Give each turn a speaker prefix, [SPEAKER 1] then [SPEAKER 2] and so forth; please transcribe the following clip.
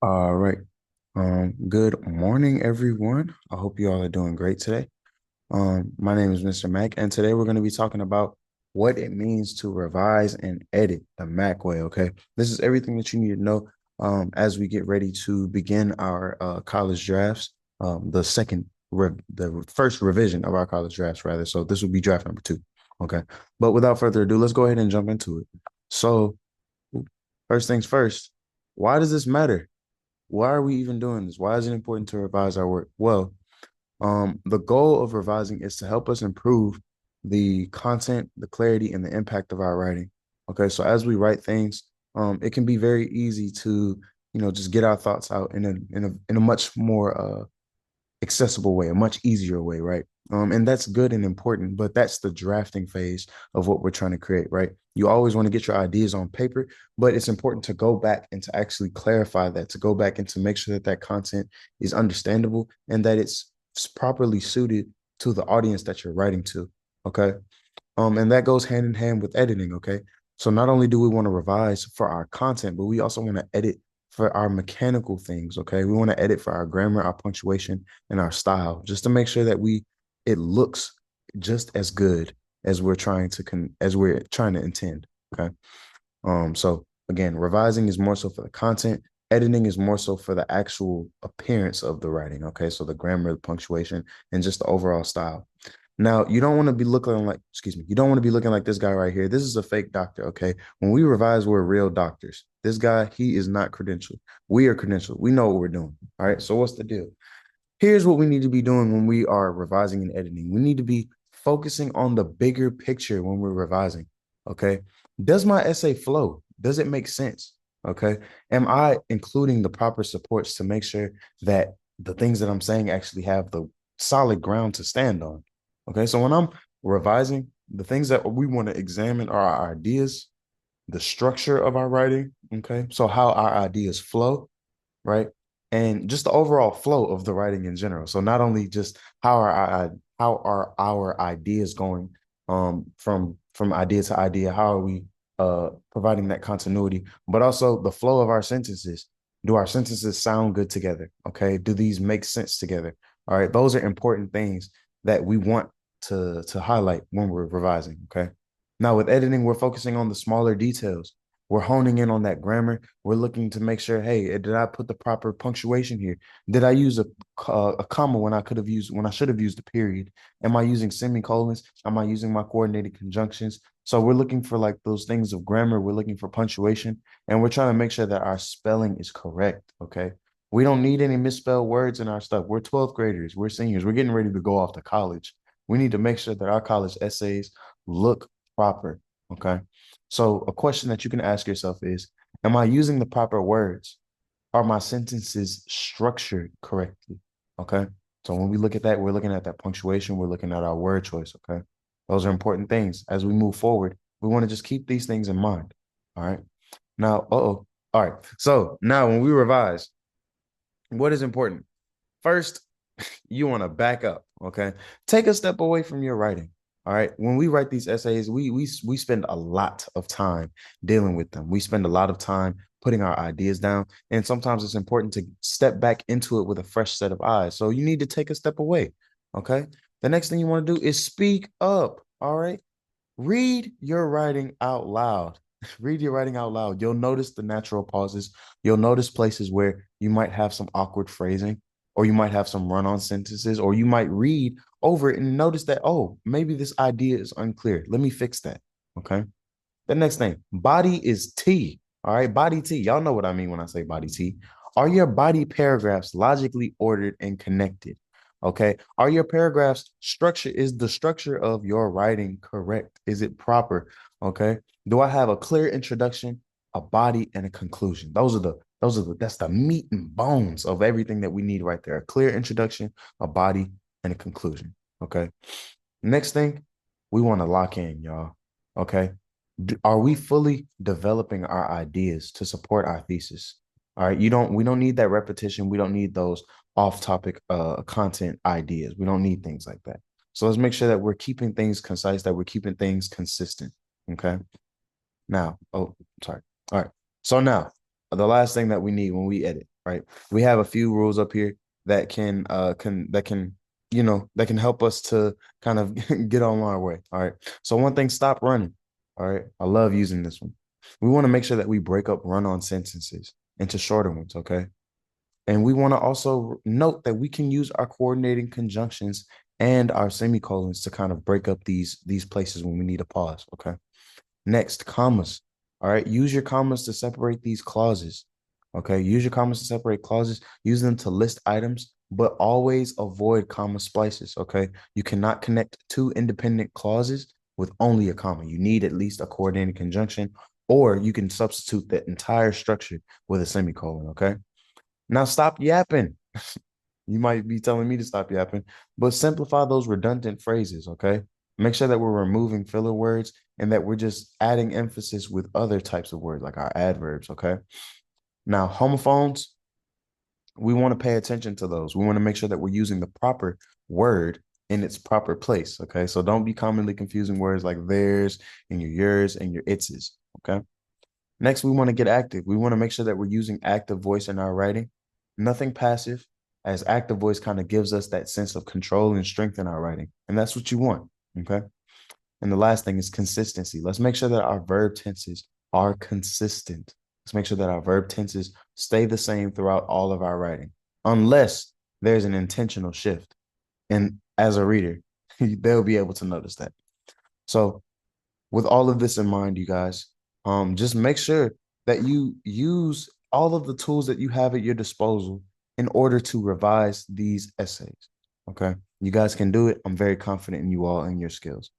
[SPEAKER 1] All right. Good morning, everyone. I hope you all are doing great today. My name is Mr. Mac, and today we're going to be talking about what it means to revise and edit the Mac way. Okay, this is everything that you need to know as we get ready to begin our college drafts. The first revision of our college drafts, rather. So this would be draft number two. Okay, but without further ado, let's go ahead and jump into it. So, first things first, why does this matter? Why are we even doing this? Why is it important to revise our work? Well, the goal of revising is to help us improve the content, the clarity, and the impact of our writing. Okay, so as we write things, it can be very easy to, just get our thoughts out in a much more accessible way, a much easier way, right? And that's good and important, but that's the drafting phase of what we're trying to create, right? You always want to get your ideas on paper, but it's important to go back and to actually clarify that, to go back and to make sure that that content is understandable and that it's properly suited to the audience that you're writing to. Okay. And that goes hand in hand with editing. Okay. So not only do we want to revise for our content, but we also want to edit for our mechanical things. Okay. We want to edit for our grammar, our punctuation, and our style, just to make sure that it looks just as good as we're trying to intend. Okay. So again, revising is more so for the content. Editing is more so for the actual appearance of the writing. Okay. So the grammar, the punctuation, and just the overall style. Now, you don't want to be looking like, excuse me, you don't want to be looking like this guy right here. This is a fake doctor, okay? When we revise, we're real doctors. This guy, he is not credentialed. We are credentialed. We know what we're doing. All right. So what's the deal? Here's what we need to be doing when we are revising and editing. We need to be focusing on the bigger picture when we're revising. Okay. Does my essay flow? Does it make sense? Okay. Am I including the proper supports to make sure that the things that I'm saying actually have the solid ground to stand on? Okay. So when I'm revising, the things that we want to examine are our ideas, the structure of our writing. Okay. So how our ideas flow, right? And just the overall flow of the writing in general. So not only just how are our ideas going from idea to idea, how are we providing that continuity, but also the flow of our sentences. Do our sentences sound good together? Okay. Do these make sense together? All right. Those are important things that we want to highlight when we're revising. Okay. Now with editing, we're focusing on the smaller details. We're honing in on that grammar. We're looking to make sure, hey, did I put the proper punctuation here? Did I use a comma when I should have used a period? Am I using semicolons? Am I using my coordinated conjunctions? So we're looking for like those things of grammar. We're looking for punctuation, and we're trying to make sure that our spelling is correct. Okay. We don't need any misspelled words in our stuff. We're 12th graders. We're seniors. We're getting ready to go off to college. We need to make sure that our college essays look proper. Okay. So a question that you can ask yourself is, am I using the proper words? Are my sentences structured correctly? Okay. So when we look at that, we're looking at that punctuation, we're looking at our word choice. Okay. Those are important things. As we move forward, we want to just keep these things in mind. All right. Now, uh-oh. All right. So now when we revise, what is important? First, you want to back up, okay? Take a step away from your writing. All right. When we write these essays, we spend a lot of time dealing with them. We spend a lot of time putting our ideas down, and sometimes it's important to step back into it with a fresh set of eyes. So you need to take a step away. Okay. The next thing you want to do is speak up. All right. Read your writing out loud. Read your writing out loud. You'll notice the natural pauses. You'll notice places where you might have some awkward phrasing, or you might have some run on sentences, or you might read over it and notice that, oh, maybe this idea is unclear. Let me fix that. Okay. The next thing, body is T. All right. Body T. Y'all know what I mean when I say body T. Are your body paragraphs logically ordered and connected? Okay. Are your paragraphs structure? Is the structure of your writing correct? Is it proper? Okay. Do I have a clear introduction, a body, and a conclusion? That's the meat and bones of everything that we need right there. A clear introduction, a body, and a conclusion. Okay. Next thing, we want to lock in, y'all. Okay. Are we fully developing our ideas to support our thesis? All right. We don't need that repetition. We don't need those off-topic content ideas. We don't need things like that. So let's make sure that we're keeping things concise, that we're keeping things consistent. Okay. Now, oh, sorry. All right. So now, the last thing that we need when we edit. right? We have a few rules up here that can that can help us to kind of get on our way. All right. So one thing, stop running. All right. I love using this one. We want to make sure that we break up run-on sentences into shorter ones. Okay. And we want to also note that we can use our coordinating conjunctions and our semicolons to kind of break up these places when we need a pause. Okay. Next, commas. All right. Use your commas to separate these clauses. Okay. Use your commas to separate clauses. Use them to list items, but always avoid comma splices. Okay. You cannot connect two independent clauses with only a comma. You need at least a coordinating conjunction, or you can substitute the entire structure with a semicolon. Okay. Now stop yapping. You might be telling me to stop yapping, but simplify those redundant phrases, okay? Make sure that we're removing filler words and that we're just adding emphasis with other types of words like our adverbs, okay? Now, homophones, we want to pay attention to those. We want to make sure that we're using the proper word in its proper place, okay? So don't be commonly confusing words like theirs and your yours and your itses, okay? Next, we want to get active. We want to make sure that we're using active voice in our writing, nothing passive, as active voice kind of gives us that sense of control and strength in our writing. And that's what you want. Okay. And the last thing is consistency. Let's make sure that our verb tenses are consistent. Let's make sure that our verb tenses stay the same throughout all of our writing, unless there's an intentional shift. And as a reader, they'll be able to notice that. So with all of this in mind, you guys, just make sure that you use all of the tools that you have at your disposal in order to revise these essays. Okay. You guys can do it. I'm very confident in you all and your skills.